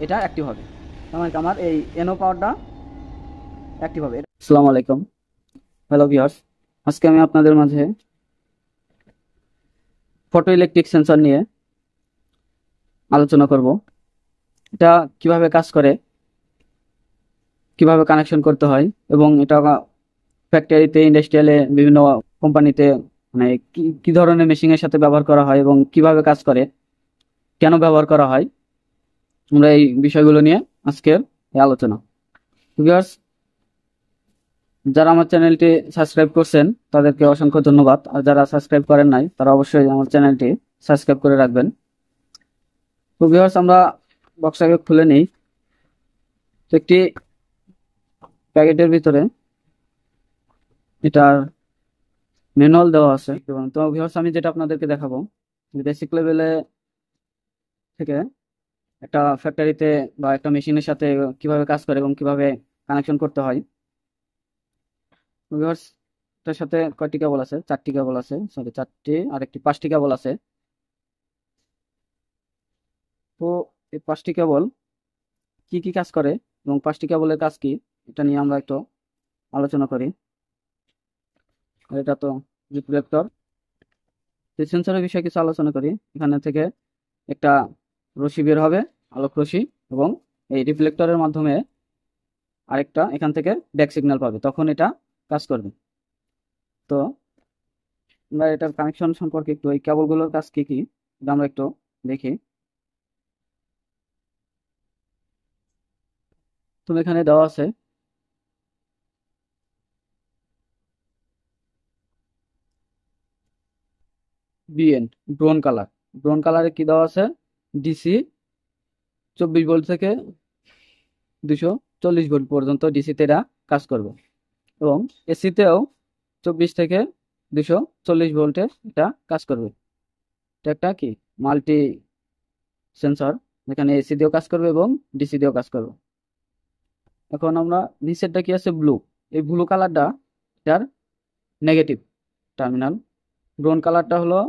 এটা অ্যাক্টিভ হবে। আমার আমার এই এনো পাওয়ারটা অ্যাক্টিভ হবে। আসসালামু আলাইকুম, হ্যালো ভিউয়ার্স। আজকে আমি আপনাদের মাঝে ফটো ইলেকট্রিক সেন্সর নিয়ে আলোচনা করব। এটা কিভাবে কাজ করে, কিভাবে কানেকশন করতে হয়, এবং এটা ফ্যাক্টরিতে, ইন্ডাস্ট্রিয়ালে, বিভিন্ন কোম্পানিতে মানে কি কি ধরনের মেশিনের সাথে ব্যবহার করা হয় এবং কিভাবে কাজ করে, কেন ব্যবহার করা হয়, আমরা এই বিষয়গুলো নিয়ে আজকের এই আলোচনা। ভিউয়ার্স, যারা আমার চ্যানেলটি সাবস্ক্রাইব করছেন তাদেরকে অসংখ্য ধন্যবাদ, আর যারা সাবস্ক্রাইব করেন নাই তারা অবশ্যই আমার চ্যানেলটি সাবস্ক্রাইব করে রাখবেন। তো ভিউয়ার্স, আমরা বক্সটাকে খুলে নিই। তো একটি প্যাকেটের ভিতরে এটার ম্যানুয়াল দেওয়া আছে। তো ভিউয়ার্স, আমি যেটা আপনাদেরকে দেখাবো, বেসিক লেভেলে থেকে একটা ফ্যাক্টরিতে বা একটা মেশিনের সাথে কিভাবে কাজ করে এবং কিভাবে কানেকশন করতে হয়। ভিউয়ার্স, এটার সাথে কয়টি কেবল আছে? চারটি কেবল আছে, সরি চারটি, আর একটি পাঁচটি কেবল আছে। তো এই পাঁচটি কেবল কি কি কাজ করে এবং পাঁচটি কেবলের কাজ কি, এটা নিয়ে আমরা একটু আলোচনা করি। আর এটা তো রিফ্লেক্টর। সেন্সরের বিষয়ে কিছু আলোচনা করি। এখানে থেকে একটা রশ্মি বের হবে, আলোক রশ্মি, এবং এই রিফ্লেক্টরের মাধ্যমে আরেকটা এখান থেকে ব্যাক সিগন্যাল পাবে, তখন এটা কাজ করবে। তো আমরা এটার কানেকশন সম্পর্কে একটু, এই কেবলগুলোর কাজ কি কি এটা আমরা একটু দেখি। তুমি এখানে দেওয়া আছে বিএন, ব্রাউন কালার। ব্রাউন কালারে কি দেওয়া আছে? ডিসি 24 ভোল্ট থেকে 240 ভোল্ট পর্যন্ত ডিসিতে এরা কাজ করবে, এবং এসিতেও 24 থেকে 240 ভোল্টে এটা কাজ করবে। এটা একটা কি, মাল্টি সেন্সর, যেখানে এসি দিয়েও কাজ করবে এবং ডিসি দিয়েও কাজ করবে। এখন আমরা নিচেরটা কি আছে, ব্লু। এই ব্লু কালারটা এটার নেগেটিভ টার্মিনাল, ব্রাউন কালারটা হলো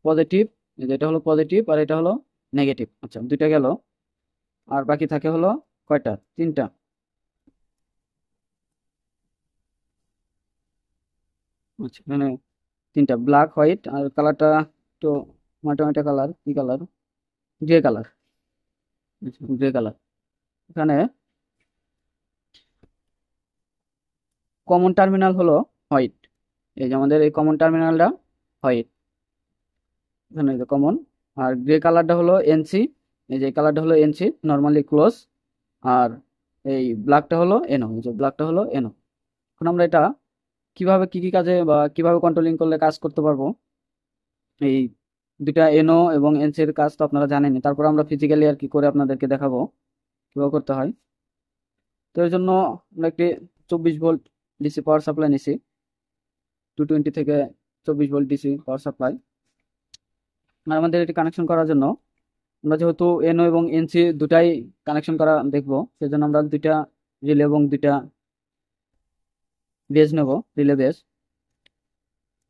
পজিটিভ, যেটা হলো পজিটিভ, আর এটা হলো নেগেটিভ। আচ্ছা, দুইটা গেল, আর বাকি থাকে হলো কয়টা? তিনটা। আচ্ছা, এখানে তিনটা, ব্ল্যাক, হোয়াইট, আর কালারটা তো মাটা মাটা কালার, কি colour? Grey colour. Grey colour. এখানে কমন টার্মিনাল হলো হোয়াইট। এই যে আমাদের এই কমন টার্মিনালটা হোয়াইট, এখানে কমন। আর গ্রে কালারটা হলো এনসি, এই যে কালারটা হলো এনসি, নর্মালি ক্লোজ। আর এই ব্ল্যাকটা হলো এনো, এই যে ব্ল্যাকটা হলো এনো। এখন আমরা এটা কিভাবে কি কি কাজে বা কিভাবে কন্ট্রোলিং করলে কাজ করতে পারবো, এই দুইটা এনো এবং এনসির কাজ তো আপনারা জানেনই, তারপর আমরা ফিজিক্যালি আর কি করে আপনাদেরকে দেখাবো কিভাবে করতে হয়। তো এর জন্য আমরা একটি 24 ভোল্ট ডিসি পাওয়ার সাপ্লাই নিছি, 220 থেকে 24 ভোল্ট ডিসি পাওয়ার সাপ্লাই। আর আমাদের এটি কানেকশন করার জন্য, আমরা যেহেতু এনও এবং এনসি দুটাই কানেকশন করা দেখবো, সেজন্য আমরা দুইটা রিলে এবং দুইটা বেজ নেব, রিলে বেজ।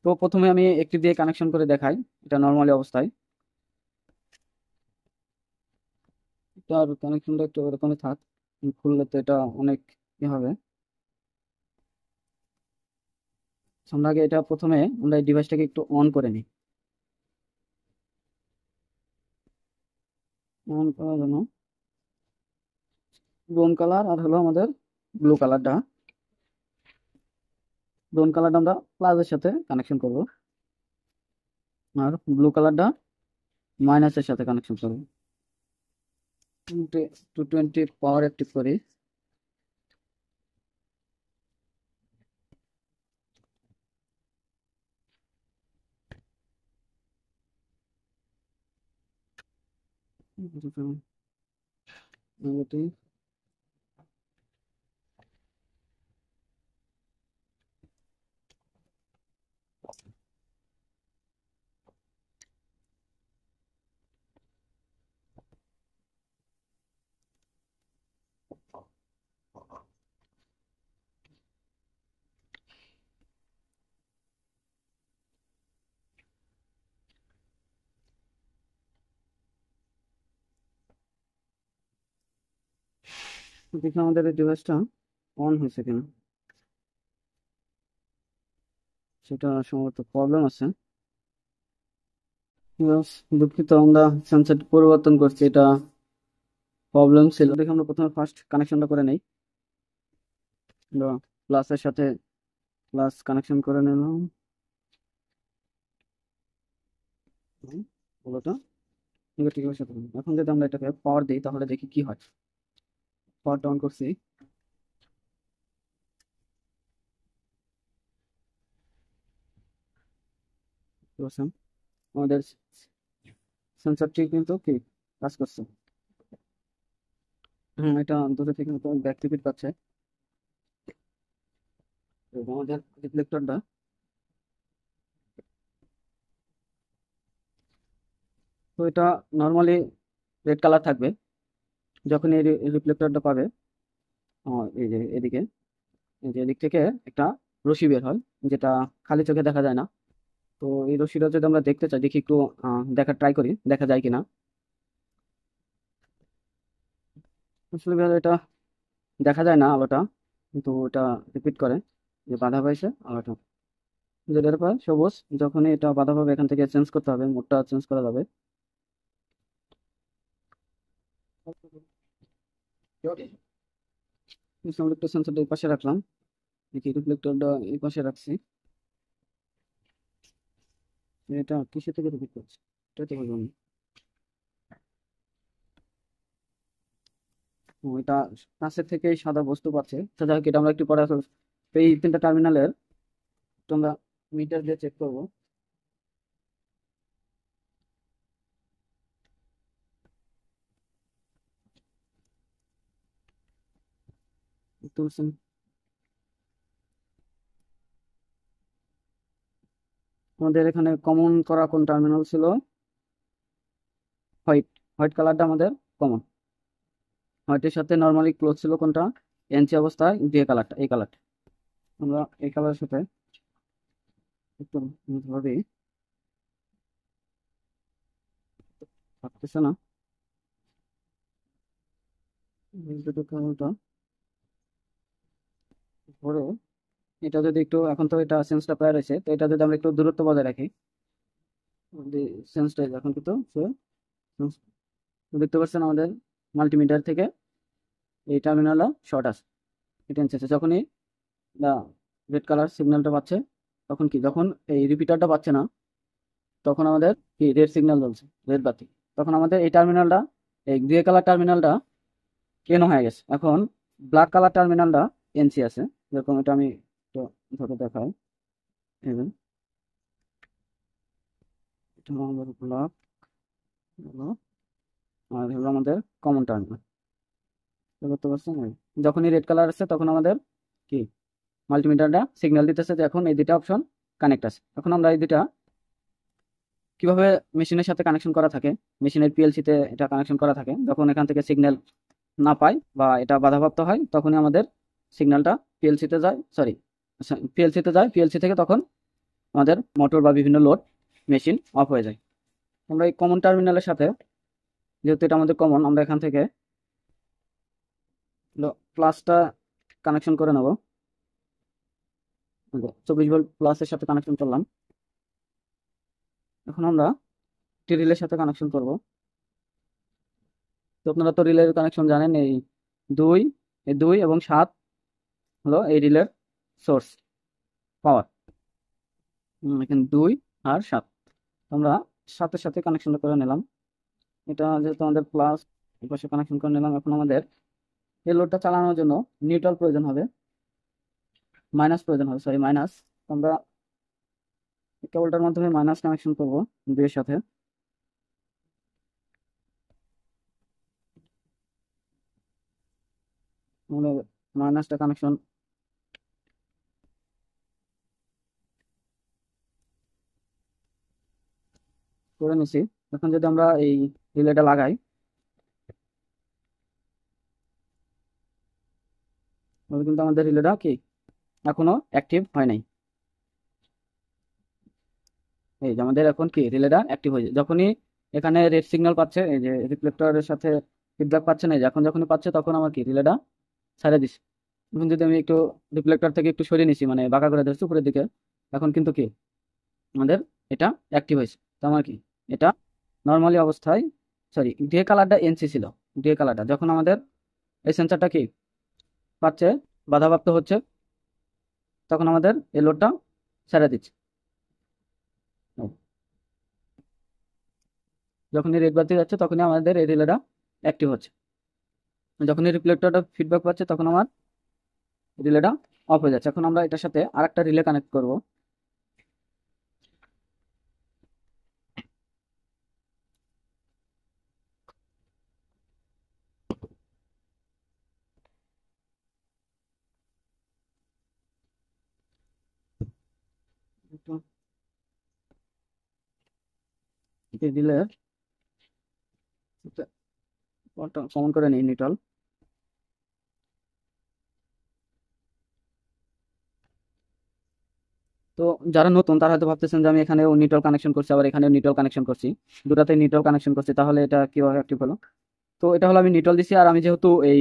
তো প্রথমে আমি একটি দিয়ে কানেকশন করে দেখাই, এটা নর্মালি অবস্থায়। এটার কানেকশনটা একটু এরকমই থাক, খুললে তো এটা অনেক ই হবে। আমরা আগে এটা প্রথমে আমরা এই ডিভাইসটাকে একটু অন করে নিই। অন করার জন্য ব্রাউন কালার আর হলো আমাদের ব্লু কালারটা, ব্রাউন কালারটা আমরা প্লাসের সাথে কানেকশন করব, আর ব্লু কালারটা মাইনাসের সাথে কানেকশন করব। 220 পাওয়ার অ্যাক্টিভ করি। নেগেটিভ। দেখি আমাদের এই ডিভাইসটা অন হয়েছে কিনা, সেটা সম্ভবত প্রবলেম আছে। Yes, দুঃখিত, আমরা সেন্সর পরিবর্তন করছি, এটা প্রবলেম ছিল। দেখি আমরা প্রথমে ফার্স্ট কানেকশনটা করে নেই। প্লাসের সাথে প্লাস কানেকশন করে নিলাম। হলোটা নেগেটিভের সাথে। এখন যদি আমরা এটাকে পাওয়ার দিই তাহলে দেখি কি হয়। পাওয়ার অন করছি, বুঝছেন আমাদের সেন্সরটি কিন্তু কি কাজ করছে। এটা দূরে থেকে ব্যাক রিপিট পাচ্ছে। এবং আমাদের রিফ্লেক্টরটা, তো এটা নর্মালি রেড কালার থাকবে যখন এই রিফ্লেক্টরটা পাবে। এই যে এদিকে, এই যে এদিক থেকে একটা রশি বের হয়, যেটা খালি চোখে দেখা যায় না। তো এই রশিটা যদি আমরা দেখতে চাই, দেখি একটু দেখার ট্রাই করি, দেখা যায় কিনা। আসলে ভাই এটা দেখা যায় না আলোটা, কিন্তু এটা রিপিট করে যে বাধা পাইছে আলোটা। যেটার পর সবুজ, যখনই এটা বাধা পাবে এখান থেকে চেঞ্জ করতে হবে, মোডটা চেঞ্জ করা যাবে। আমরা একটু সেন্সরটা এই পাশে রাখলাম, দেখি রিফ্লেক্টরটা এই পাশে রাখছি। এটা কিসে থেকে রিপিট করছে এটা তো বলবো না। এটা কাছের থেকে সাদা বস্তু পাচ্ছে। আচ্ছা যাই হোক, এটা আমরা একটু পরে আসলে এই তিনটা টার্মিনালের আমরা মিটার দিয়ে চেক করবো। বুঝতে পারছেন? আমাদের এখানে কমন করা কোন টার্মিনাল ছিল? হোয়াইট। হোয়াইট কালারটা আমাদের কমন। হোয়াইটের সাথে নর্মালি ক্লোজ ছিল কোনটা? এনসি অবস্থায় গ্রে কালারটা, এই কালারটা। আমরা এই কালারের সাথে একটু ভাবে থাকতেছে না এই দুটো কালারটা পরে। এটা যদি একটু, এখন তো এটা সেন্সটা প্রায় রয়েছে, তো এটা যদি আমরা একটু দূরত্ব বজায় রাখি, সেন্সটা এখন কিন্তু sense- দেখতে পাচ্ছেন আমাদের মাল্টিমিটার থেকে এই টার্মিনালটা শর্ট আছে। এটা এসেছে যখনই রেড কালার সিগন্যালটা পাচ্ছে, তখন কি, যখন এই রিপিটারটা পাচ্ছে না তখন আমাদের কি রেড সিগন্যাল জ্বলছে, রেড বাতি। তখন আমাদের এই টার্মিনালটা, এই গ্রে কালার টার্মিনালটা কেন হয়ে গেছে। এখন ব্ল্যাক কালার টার্মিনালটা এনসি আছে। যেরকম এটা আমি একটু ধরে দেখাই, even এটা আমাদের ব্ল্যাক আর হলো আমাদের কমন টার্মিনাল। করতে পারছেন? যখনই রেড কালার আছে তখন আমাদের কি মাল্টিমিটারটা সিগন্যাল দিতেছে যে এখন এই দুটা অপশন কানেক্ট আছে। এখন আমরা এই দুটা কিভাবে মেশিনের সাথে কানেকশন করা থাকে, মেশিনের পিএলসিতে এটা কানেকশন করা থাকে, যখন এখান থেকে সিগন্যাল না পাই বা এটা বাধাপ্রাপ্ত হয় তখনই আমাদের সিগন্যালটা পিএলসিতে যায়, সরি পিএলসিতে যায়, পিএলসি থেকে তখন আমাদের মোটর বা বিভিন্ন লোড মেশিন অফ হয়ে যায়। আমরা এই কমন টার্মিনালের সাথে, যেহেতু এটা আমাদের কমন, আমরা এখান থেকে প্লাসটা কানেকশন করে নেব। 24 ভোল্ট প্লাসের সাথে কানেকশন করলাম। এখন আমরা একটি রিলের সাথে কানেকশন করব। তো আপনারা তো রিলের কানেকশন জানেন, দুই এই 2 এবং 7 হলো এই রিলের সোর্স পাওয়ার। এখানে 2 আর 7, আমরা 7-এর সাথে কানেকশনটা করে নিলাম। এটা যেহেতু আমাদের প্লাস, এই পাশে কানেকশন করে নিলাম। এখন আমাদের এই লোডটা চালানোর জন্য নিউট্রাল প্রয়োজন হবে, মাইনাস প্রয়োজন হবে, সরি মাইনাস। আমরা কেবলটার মাধ্যমে মাইনাস কানেকশন করব 2 এর সাথে। মাইনাসটা কানেকশন করে নিছি। এখন যদি আমরা এই রিলেটা লাগাই, তাহলে কিন্তু আমাদের রিলেটা কি এখনো অ্যাক্টিভ হয় নাই। এই যে আমাদের এখন কি রিলেটা অ্যাক্টিভ হয়ে যায় যখনই এখানে রেড সিগন্যাল পাচ্ছে, এই যে রিফ্লেক্টরের সাথে ফিডব্যাক পাচ্ছে না, এই যে এখন যখনই পাচ্ছে তখন আমার কি রিলেটা ছাড়ে দিছি। এখন যদি আমি একটু রিফ্লেক্টর থেকে একটু সরিয়ে নিছি, মানে বাঁকা করে ধরছি উপরের দিকে, এখন কিন্তু কি আমাদের এটা অ্যাক্টিভ হয়েছে। তো আমার কি এটা নর্মালি অবস্থায়, সরি, গ্রে কালারটা এনসি ছিল। গ্রে কালারটা যখন আমাদের এই সেন্সারটা কি পাচ্ছে, বাধাপ্রাপ্ত হচ্ছে, তখন আমাদের এই লোডটা ছেড়ে দিচ্ছে। যখনই রেড বাতি যাচ্ছে তখনই আমাদের এই রিলেটা অ্যাক্টিভ হচ্ছে। যখনই রিফ্লেক্টরটা ফিডব্যাক পাচ্ছে তখন আমার রিলেটা অফ হয়ে যাচ্ছে। এখন আমরা এটার সাথে আরেকটা রিলে কানেক্ট করব। এই রিলে কমন করে নিই নিউট্রাল। তো যারা নতুন তারা হয়তো ভাবতেছেন যে আমি এখানেও নিউট্রাল কানেকশন করছি, আবার এখানেও নিউট্রাল কানেকশন করছি, দুটাতে নিউট্রাল কানেকশন করছি, তাহলে এটা কিভাবে অ্যাক্টিভ হলো? তো এটা হলো আমি নিউট্রাল দিছি, আর আমি যেহেতু এই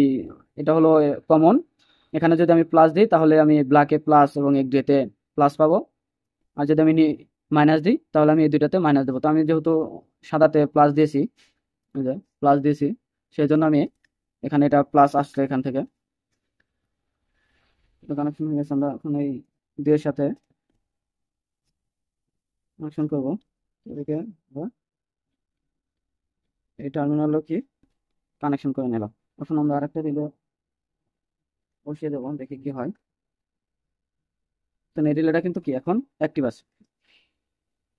এটা হলো কমন, এখানে যদি আমি প্লাস দিই তাহলে আমি ব্ল্যাকে প্লাস এবং এক গ্রেতে প্লাস পাবো। আর যদি আমি মাইনাস দিই তাহলে আমি এই দুইটাতে মাইনাস দেবো। তো আমি যেহেতু সাদাতে প্লাস দিয়েছি, প্লাস দিয়েছি, সেই জন্য আমি এখানে এটা প্লাস আসছে এখান থেকে কানেকশন হয়ে গেছে। আমরা এখন এই দুইয়ের সাথে কানেকশন করবো। এদিকে আমরা এই টার্মিনালও কি কানেকশন করে নিলাম। এখন আমরা আরেকটা রিলে বসিয়ে দেবো, দেখি কি হয়। তো এই রিলেটা কিন্তু কি এখন অ্যাক্টিভ আছে।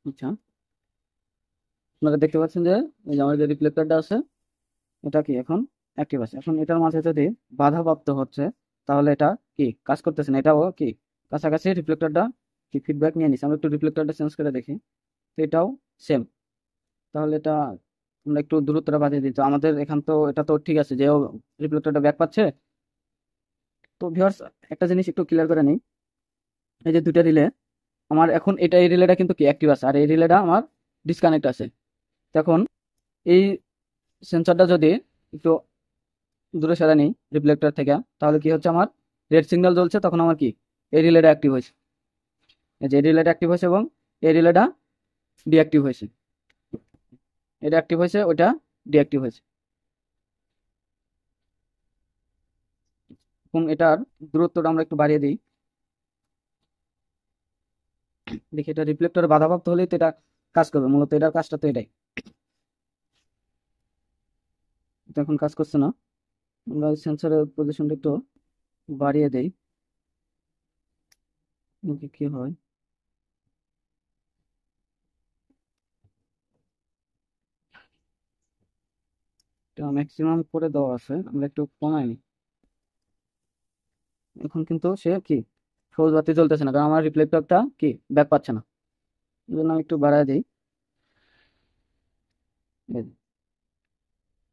আচ্ছা, আপনারা দেখতে পাচ্ছেন যে এই যে আমার যে রিফ্লেক্টরটা আছে এটা কি এখন অ্যাক্টিভ আছে। এখন এটার মাঝে যদি বাধাপ্রাপ্ত হচ্ছে তাহলে এটা কি কাজ করতেছে না, এটাও কি কাছাকাছি রিফ্লেক্টরটা কি ফিডব্যাক নিয়ে নিচ্ছে। আমরা একটু রিফ্লেক্টরটা চেঞ্জ করে দেখি, তো এটাও সেম। তাহলে এটা আমরা একটু দূরত্বটা বাড়িয়ে দিই। তো আমাদের এখান তো এটা তো ঠিক আছে যে রিফ্লেক্টরটা ব্যাক পাচ্ছে। তো ভিউয়ার্স, একটা জিনিস একটু ক্লিয়ার করে নিই, এই যে দুইটা রিলে আমার এখন এটা এই রিলেটা কিন্তু কি অ্যাক্টিভ আছে, আর এই রিলেটা আমার ডিসকানেক্ট আছে। তখন এই সেন্সরটা যদি একটু দূরে সরে নিই রিফ্লেক্টর থেকে, তাহলে কি হচ্ছে, আমার রেড সিগন্যাল জ্বলছে, তখন আমার কি এই রিলেটা অ্যাক্টিভ হয়েছে। এই যে এই রিলেটা অ্যাক্টিভ হয়েছে এবং এই রিলেটা ডিঅ্যাক্টিভ হয়েছে। এটা অ্যাক্টিভ হয়েছে, ওটা ডিঅ্যাক্টিভ হয়েছে। এবং এটার দূরত্বটা আমরা একটু বাড়িয়ে দিই, দেখি এটা রিফ্লেক্টর বাধাপ্রাপ্ত হলেই তো এটা কাজ করবে। মূলত এটার কাজটা তো এটাই, এটা এখন কাজ করছে না। আমরা সেন্সরের পজিশনটা একটু বাড়িয়ে দেই, দেখি কি হয়। এটা ম্যাক্সিমাম করে দেওয়া আছে, আমরা একটু কমাই নি। এখন কিন্তু সে কি সবুজ বাতি জ্বলতেছে না, কারণ আমার রিফ্লেক্টরটা কি ব্যাক পাচ্ছে না। এই জন্য আমি একটু বাড়ায় দিই।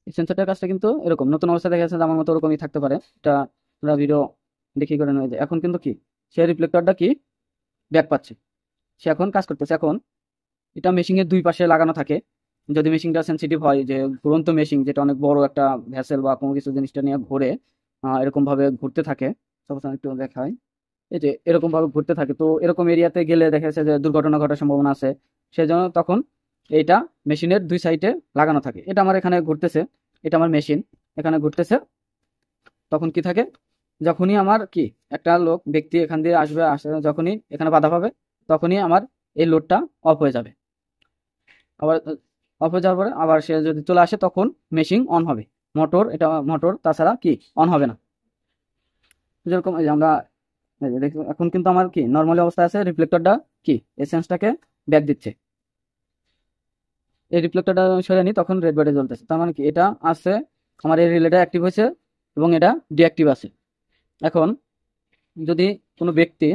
এই সেন্সরটার কাজটা কিন্তু এরকম নতুন অবস্থায় দেখা যাচ্ছে যে আমার মতো ওরকমই থাকতে পারে। এটা আমরা ভিডিও দেখি করে নেওয়া যায়। এখন কিন্তু কি সে রিফ্লেক্টরটা কি ব্যাক পাচ্ছে, সে এখন কাজ করতেছে। এখন এটা মেশিনের দুই পাশে লাগানো থাকে। যদি মেশিনটা সেন্সিটিভ হয়, যে ঘুরন্ত মেশিন যেটা অনেক বড় একটা ভ্যাসেল বা কোনো কিছু জিনিসটা নিয়ে ঘুরে, এরকম ভাবে ঘুরতে থাকে, সবসময় একটু দেখায়, এই যে এরকম ভাবে ঘুরতে থাকে, তো এরকম এরিয়াতে গেলে দেখা যাচ্ছে যে দুর্ঘটনা ঘটার সম্ভাবনা আছে। সেজন্য তখন এইটা মেশিনের দুই সাইডে লাগানো থাকে। এটা আমার এখানে ঘুরতেছে, এটা আমার মেশিন এখানে ঘুরতেছে। তখন কি থাকে, যখনই আমার কি একটা লোক ব্যক্তি এখান দিয়ে আসবে, যখনই এখানে বাধা পাবে তখনই আমার এই লোডটা অফ হয়ে যাবে। আবার অফ হয়ে যাওয়ার পরে আবার সে যদি চলে আসে তখন মেশিন অন হবে। মোটর, এটা মোটর, তাছাড়া কি অন হবে না। যেরকম এই যে আমরা এই যে এখন কিন্তু আমার কি নর্মালি অবস্থায় আছে, রিফ্লেক্টরটা কি এসেন্সটাকে ব্যাক দিচ্ছে। এই রিফ্লেক্টরটা সরে নি তখন রেড বাটে জ্বলতেছে, তার মানে কি এটা আছে, আমার এই রিলেটা অ্যাক্টিভ হয়েছে এবং এটা ডিঅ্যাক্টিভ আছে। এখন যদি কোনো ব্যক্তি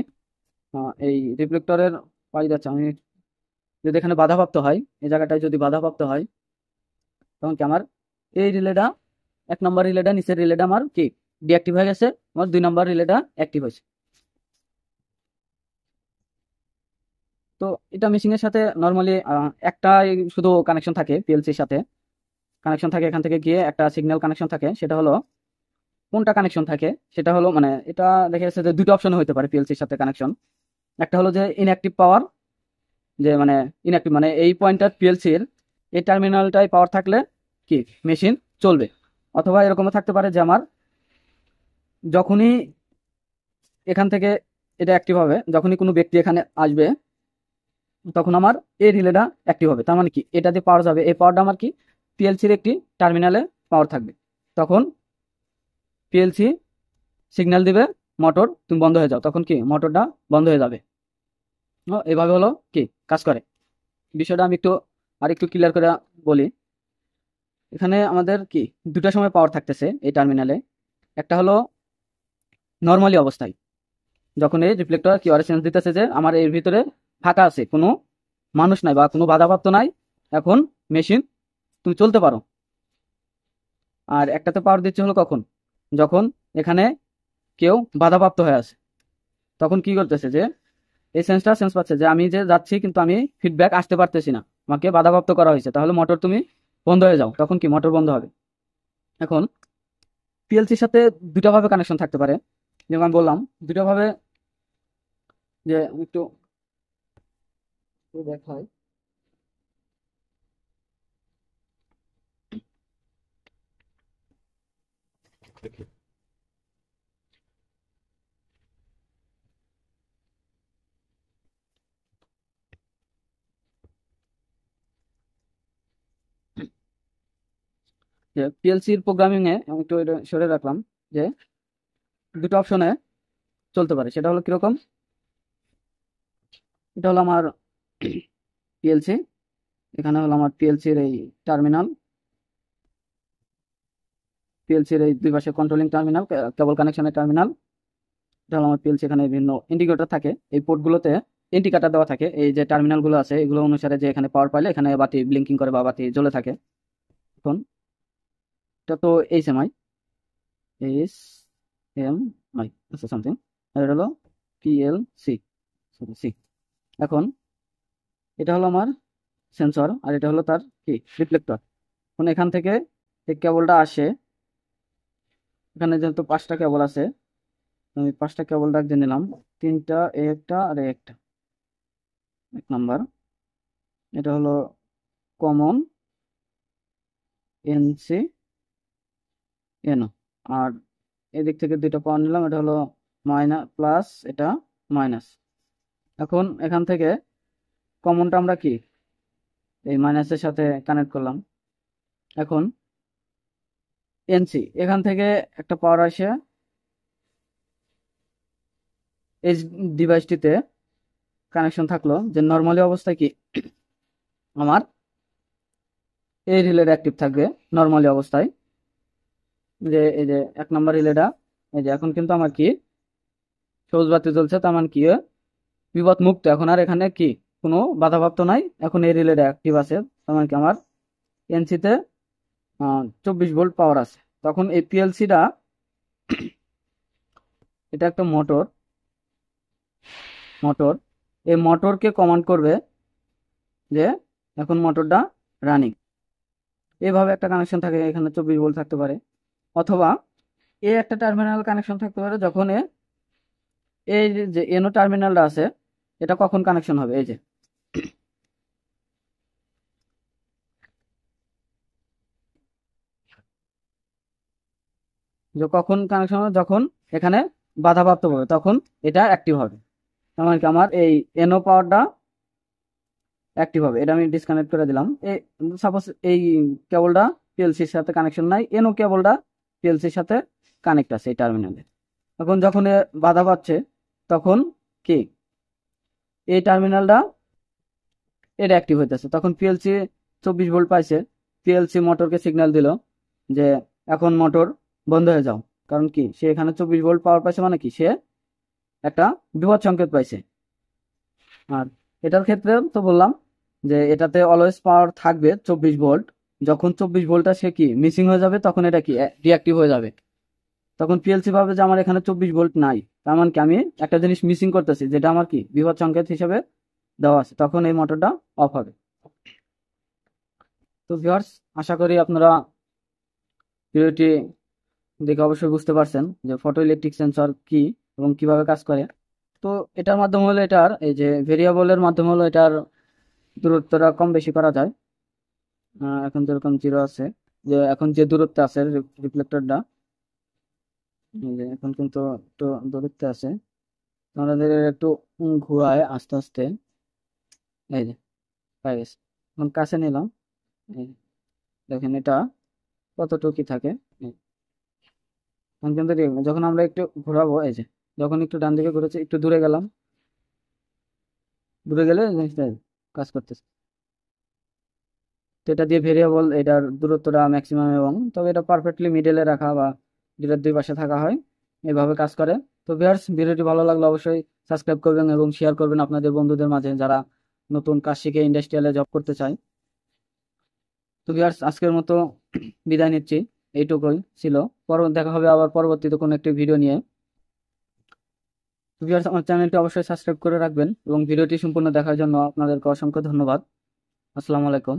এই রিফ্লেক্টরের পাই যাচ্ছে, আমি যদি এখানে বাধাপ্রাপ্ত হয়, এই জায়গাটায় যদি বাধাপ্রাপ্ত হয়, তখন কি আমার এই রিলেটা, এক নম্বর রিলেটা, নিচের রিলেটা আমার কি ডিঅ্যাক্টিভ হয়ে গেছে, আমার দুই নম্বর রিলেটা অ্যাক্টিভ হয়েছে। তো এটা মেশিনের সাথে নর্মালি একটা শুধু কানেকশন থাকে, পিএলসির সাথে কানেকশন থাকে, এখান থেকে গিয়ে একটা সিগন্যাল কানেকশন থাকে, সেটা হলো কোনটা কানেকশন থাকে সেটা হলো মানে এটা দেখা যাচ্ছে যে দুটো অপশন হতে পারে পিএলসির সাথে কানেকশন। একটা হলো যে ইনঅ্যাক্টিভ পাওয়ার, যে মানে ইনঅ্যাক্টিভ মানে এই পয়েন্টটা পিএলসির এই টার্মিনালটায় পাওয়ার থাকলে কি মেশিন চলবে। অথবা এরকমও থাকতে পারে যে আমার যখনই এখান থেকে এটা অ্যাক্টিভ হবে, যখনই কোনো ব্যক্তি এখানে আসবে তখন আমার এই রিলেটা অ্যাক্টিভ হবে। তার মানে কি এটা দিয়ে পাওয়ার যাবে, এই পাওয়ারটা আমার কি পিএলসির একটি টার্মিনালে পাওয়ার থাকবে। তখন পিএলসি সিগন্যাল দিবে মোটর তুমি বন্ধ হয়ে যাও, তখন কি মোটরটা বন্ধ হয়ে যাবে। এভাবে হলো কি কাজ করে। বিষয়টা আমি একটু ক্লিয়ার করে বলি। এখানে আমাদের কি দুটার সময় পাওয়ার থাকতেছে এই টার্মিনালে। একটা হলো নর্মালি অবস্থায়, যখন এই রিফ্লেক্টর কি সেন্স দিতেছে যে আমার এর ভিতরে ফাঁকা আছে, কোনো মানুষ নাই বা কোনো বাধাপ্রাপ্ত নাই, এখন মেশিন তুমি চলতে পারো। আর একটাতে পাওয়ার দিচ্ছে হলো কখন, যখন এখানে কেউ বাধাপ্রাপ্ত হয়ে আছে, তখন কি করতেছে যে এই সেন্সটা সেন্স পাচ্ছে যে আমি যে যাচ্ছি কিন্তু আমি ফিডব্যাক আসতে পারতেছি না, আমাকে বাধাপ্রাপ্ত করা হয়েছে, তাহলে মোটর তুমি বন্ধ হয়ে যাও, তখন কি মোটর বন্ধ হবে। এখন পিএলসির সাথে দুটা ভাবে কানেকশন থাকতে পারে, যেমন আমি বললাম দুটা ভাবে, যে আমি একটু দেখাই। যে পিএলসির প্রোগ্রামিং এ আমি একটু এটা সরে রাখলাম, যে দুটো অপশনে চলতে পারে। সেটা হলো কিরকম, এটা হলো আমার পিএলসি, এখানে হলো আমার পিএলসির এই টার্মিনাল, পিএলসির এই দুই পাশে কন্ট্রোলিং টার্মিনাল, কেবল কানেকশনের টার্মিনাল। এটা হলো আমার পিএলসি, এখানে বিভিন্ন ইন্ডিকেটর থাকে, এই পোর্টগুলোতে ইন্ডিকেটর দেওয়া থাকে, এই যে টার্মিনালগুলো আছে এগুলো অনুসারে যে এখানে পাওয়ার পাইলে এখানে বাতি ব্লিঙ্কিং করে বা বাতি জ্বলে থাকে। এখন এটা তো এইচএমআই, এইচ এম আই আচ্ছা সামথিং, আর এটা হলো পিএলসি, সরি সি। এখন এটা হলো আমার সেন্সর আর এটা হলো তার কি রিফ্লেক্টর। এখন এখান থেকে এই কেবলটা আসে, এখানে যেহেতু পাঁচটা কেবল আছে আমি পাঁচটা কেবল দাগ দিয়ে নিলাম, তিনটা এ একটা আর এ একটা, এক নাম্বার। এটা হলো কমন এনসি এনো, আর এদিক থেকে দুইটা পাওয়ার নিলাম, এটা হলো মাইনাস প্লাস, এটা মাইনাস। এখন এখান থেকে কমনটা আমরা কি এই মাইনাসের সাথে কানেক্ট করলাম। এখন এনসি এখান থেকে একটা পাওয়ার আসে এই ডিভাইসটিতে কানেকশন থাকলো, যে নর্মালি অবস্থায় কি আমার এই রিলেটা অ্যাক্টিভ থাকবে নর্মালি অবস্থায়, যে এই যে এক নাম্বার রিলেটা, এই যে এখন কিন্তু আমার কি সবুজ বাতি জ্বলছে, তার মানে কি বিপদ মুক্ত, এখন আর এখানে কি কোনো বাধাপ্রাপ্ত নাই, এখন এই রিলেটা অ্যাক্টিভ আছে, তার মানে কি আমার এনসিতে 24 ভোল্ট পাওয়ার আছে। তখন এই পিএলসিটা এটা একটা মোটর, মোটর এই মোটরকে কমান্ড করবে যে এখন মোটরটা রানিং। এভাবে একটা কানেকশন থাকে, এখানে 24 ভোল্ট থাকতে পারে। অথবা এ একটা টার্মিনাল কানেকশন থাকতে পারে, যখন এই যে এনো টার্মিনালটা আছে এটা কখন কানেকশন হবে, এই যে কখন কানেকশন হবে, যখন এখানে বাধাপ্রাপ্ত হবে তখন এটা অ্যাক্টিভ হবে। তার মানে কি আমার এই এনো পাওয়ারটা অ্যাক্টিভ হবে। এটা আমি ডিসকানেক্ট করে দিলাম। সাপোজ এই কেবলটা পিএলসির সাথে কানেকশন নাই, এনো কেবলটা পিএলসির সাথে কানেক্ট আছে এই টার্মিনালে। এখন যখন বাধা পাচ্ছে তখন কি এই টার্মিনালটা এটা অ্যাক্টিভ হইতেছে, তখন পিএলসি 24 ভোল্ট পাইছে, পিএলসি মোটরকে সিগন্যাল দিল যে এখন মোটর বন্ধ হয়ে যাও, কারণ কি সে এখানে 24 ভোল্ট পাওয়ার পাইছে, মানে কি সে একটা বিপদ সংকেত পাইছে। আর এটার ক্ষেত্রে তো বললাম যে এটাতে অলওয়েজ পাওয়ার থাকবে 24 ভোল্ট, যখন 24 ভোল্টটা সে কি মিসিং হয়ে যাবে তখন এটা কি রিঅ্যাক্টিভ হয়ে যাবে, তখন পিএলসি ভাবে যে আমার এখানে 24 ভোল্ট নাই, তার মানে কি আমি একটা জিনিস মিসিং করতেছি যেটা আমার কি বিপদ সংকেত হিসেবে দেওয়া আছে, তখন এই মোটরটা অফ হবে। তো ভিউয়ার্স, আশা করি আপনারা ভিডিওটি দেখে অবশ্যই বুঝতে পারছেন যে ফটো ইলেকট্রিক সেন্সর কি এবং কিভাবে কাজ করে। তো এটার মাধ্যমে হলো এটার এই যে ভেরিয়েবলের মাধ্যমে হলো এটার দূরত্বটা কম বেশি করা যায়। এখন যেরকম জিরো আছে, যে এখন যে দূরত্বে আছে রিফ্লেক্টরটা, এই যে এখন কিন্তু একটু দূরত্বে আছে, আমাদের একটু ঘুরায় আস্তে আস্তে, এই যে পাই গেছে। এখন কাছে নিলাম, এই যে দেখেন এটা কতটুকু থাকে। এই, এখন কিন্তু যখন আমরা একটু ঘোরাবো, এই যে যখন একটু ডান দিকে ঘুরেছি, একটু দূরে গেলাম, দূরে গেলে জিনিসটা কাজ করতেছে। তো এটা দিয়ে ভেরিয়েবল এটার দূরত্বটা ম্যাক্সিমাম, এবং তবে এটা পারফেক্টলি মিডলে রাখা বা যেটার দুই পাশে থাকা হয়, এইভাবে কাজ করে। তো ভিউয়ার্স, ভিডিওটি ভালো লাগলে অবশ্যই সাবস্ক্রাইব করবেন এবং শেয়ার করবেন আপনাদের বন্ধুদের মাঝে যারা নতুন কাজ শিখে ইন্ডাস্ট্রিয়ালে জব করতে চায়। তো ভিউয়ার্স, আজকের মতো বিদায় নিচ্ছি, এইটুকুই ছিল। দেখা হবে আবার পরবর্তীতে কোনো একটি ভিডিও নিয়ে। তো ভিউয়ার্স, আমার চ্যানেলটি অবশ্যই সাবস্ক্রাইব করে রাখবেন এবং ভিডিওটি সম্পূর্ণ দেখার জন্য আপনাদেরকে অসংখ্য ধন্যবাদ। আসসালামু আলাইকুম।